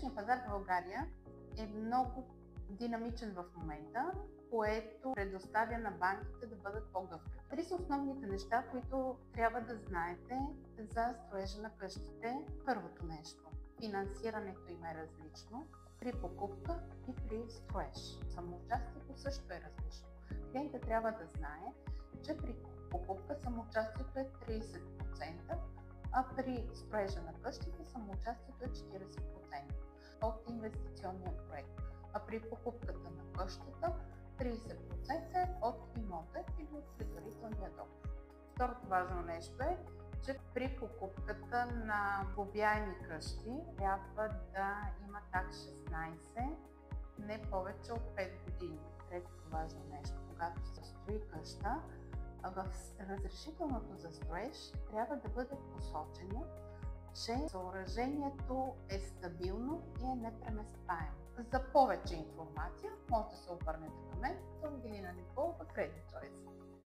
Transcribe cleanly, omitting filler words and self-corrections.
Жилищният пазар в България е много динамичен в момента, което предоставя на банките да бъдат по-гъвкави. Три са основните неща, които трябва да знаете за строежа на къщите. Първото нещо – финансирането им е различно при покупка и при строеж. Самоучастието също е различно. Клиентът трябва да знае, че при покупка самоучастието е 30%, а при строежа на къщите самоучастието е 40% от инвестиционния проект. А при покупката на къщата 30% от имота или от предварителния договор. Второто важно нещо е, че при покупката на обяеми къщи трябва да има такс 16 не повече от 5 години. Третото важно нещо, когато се строи къща, в разрешителното за строеж трябва да бъде посочено, че съоръжението е стабилно и е непреместваемо. За повече информация може да се обърнете към мен, Ангелина Николова, Credit Choice.